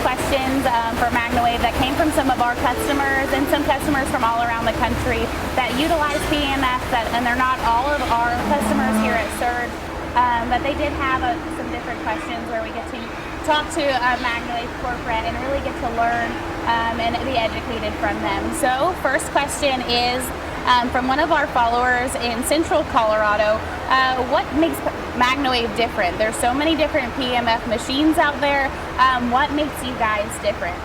questions for MagnaWave that came from some of our customers and some customers from all around the country that utilize PEMF, and they're not all of our customers here at Surge, but they did have some different questions where we get to talk to MagnaWave corporate and really get to learn and be educated from them. So first question is from one of our followers in Central Colorado. What makes MagnaWave different? There's so many different PEMF machines out there. What makes you guys different?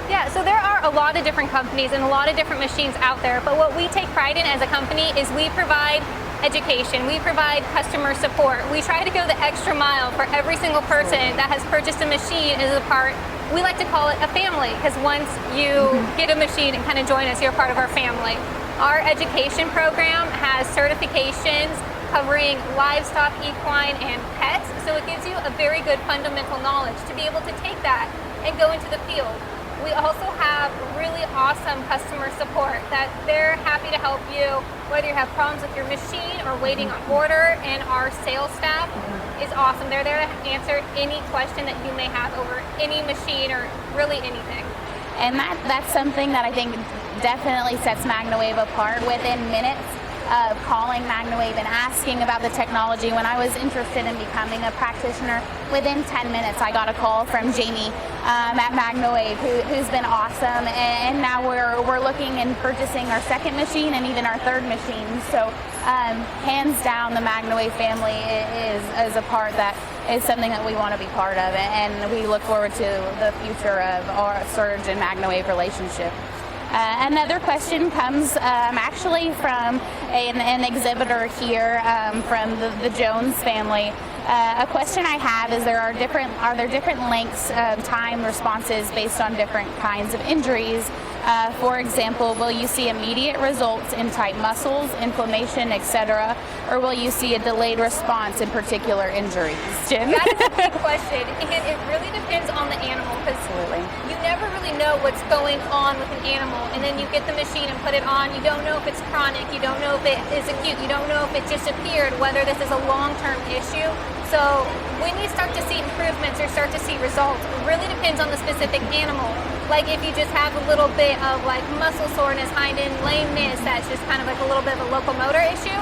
Yeah, so there are a lot of different companies and a lot of different machines out there, but what we take pride in as a company is we provide education, we provide customer support. We try to go the extra mile for every single person that has purchased a machine as a part. We like to call it a family, because once you get a machine and kind of join us, you're part of our family. Our education program has certifications covering livestock, equine, and pets, so it gives you a very good fundamental knowledge to be able to take that and go into the field. We also have really awesome customer support that they're happy to help you, whether you have problems with your machine or waiting on order, and our sales staff is awesome. They're there to answer any question that you may have over any machine or really anything. And that's something that I think definitely sets MagnaWave apart. Within minutes of calling MagnaWave and asking about the technology, when I was interested in becoming a practitioner, within 10 minutes I got a call from Jamie at MagnaWave, who's been awesome, and now we're looking and purchasing our second machine and even our third machine. So hands down, the MagnaWave family is a part that is something that we want to be part of, and we look forward to the future of our Surge and MagnaWave relationship. Another question comes actually from an exhibitor here from the Jones family. A question I have is are there different lengths of time responses based on different kinds of injuries? For example, will you see immediate results in tight muscles, inflammation, etc., or will you see a delayed response in particular injuries? Jen? That is a big question, and it really depends on the animal, because you never really know what's going on with an animal, and then you get the machine and put it on. You don't know if it's chronic, you don't know if it is acute, you don't know if it disappeared, whether this is a long-term issue. So when you start to see improvements or start to see results, it really depends on the specific animal. Like if you just have a little bit of like muscle soreness, hind end lameness, that's just kind of like a little bit of a locomotor issue,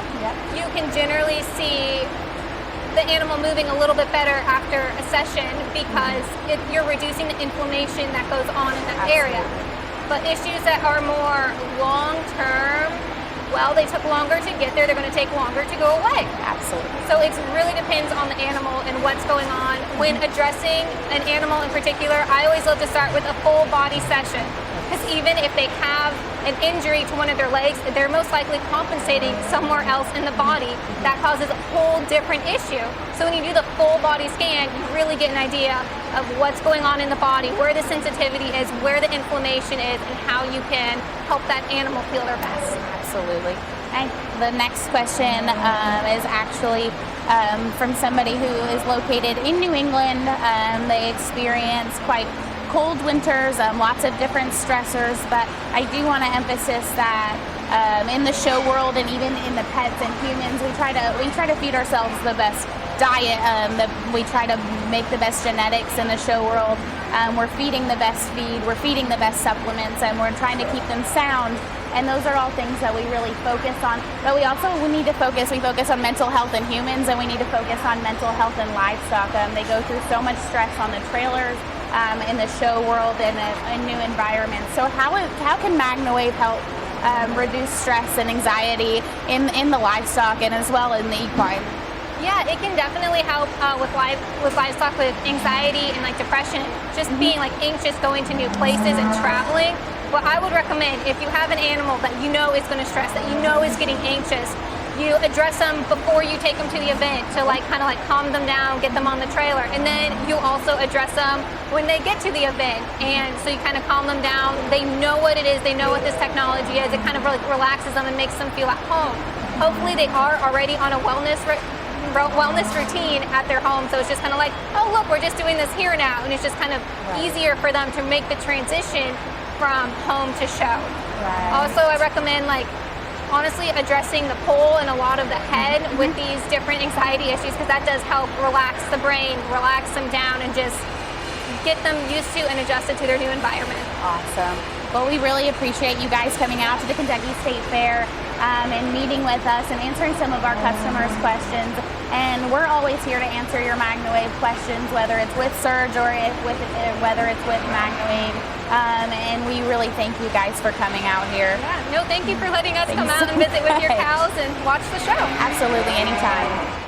you can generally see the animal moving a little bit better after a session, because you're reducing the inflammation that goes on in that area. But issues that are more long-term, well, they took longer to get there, they're going to take longer to go away. Absolutely. So it really depends on the animal and what's going on. When addressing an animal in particular, I always love to start with a full body session, because even if they have an injury to one of their legs, they're most likely compensating somewhere else in the body that causes a whole different issue. So when you do the full body scan, you really get an idea of what's going on in the body, where the sensitivity is, where the inflammation is, and how you can help that animal feel their best. Absolutely. And the next question is actually from somebody who is located in New England. They experience quite cold winters, lots of different stressors, but I do want to emphasize that in the show world and even in the pets and humans, we try to feed ourselves the best diet. We try to make the best genetics in the show world. We're feeding the best feed, we're feeding the best supplements, and we're trying to keep them sound. And those are all things that we really focus on. But we need to focus on mental health in humans, and we need to focus on mental health in livestock. They go through so much stress on the trailers, in the show world, and in new environments. So how can MagnaWave help reduce stress and anxiety in the livestock and as well in the equine? Yeah, it can definitely help with livestock, with anxiety and like depression, just being like anxious going to new places and traveling. What I would recommend, if you have an animal that you know is going to stress, that you know is getting anxious, you address them before you take them to the event to like kind of like calm them down, get them on the trailer, and then you also address them when they get to the event. And so you kind of calm them down. They know what it is, they know what this technology is. It kind of really relaxes them and makes them feel at home. Hopefully they are already on a wellness routine at their home, so it's just kind of like, oh look, we're just doing this here now, and it's just kind of easier for them to make the transition from home to show. Also, I recommend honestly addressing the pole and a lot of the head with these different anxiety issues, because that does help relax the brain, relax them down, and just get them used to and adjusted to their new environment. Awesome. Well, we really appreciate you guys coming out to the Kentucky State Fair and meeting with us and answering some of our customers' questions. And we're always here to answer your MagnaWave questions, whether it's with Surge or whether it's with MagnaWave. And we really thank you guys for coming out here. Yeah. No, thank you for letting us come out and visit with your cows and watch the show. Absolutely, anytime.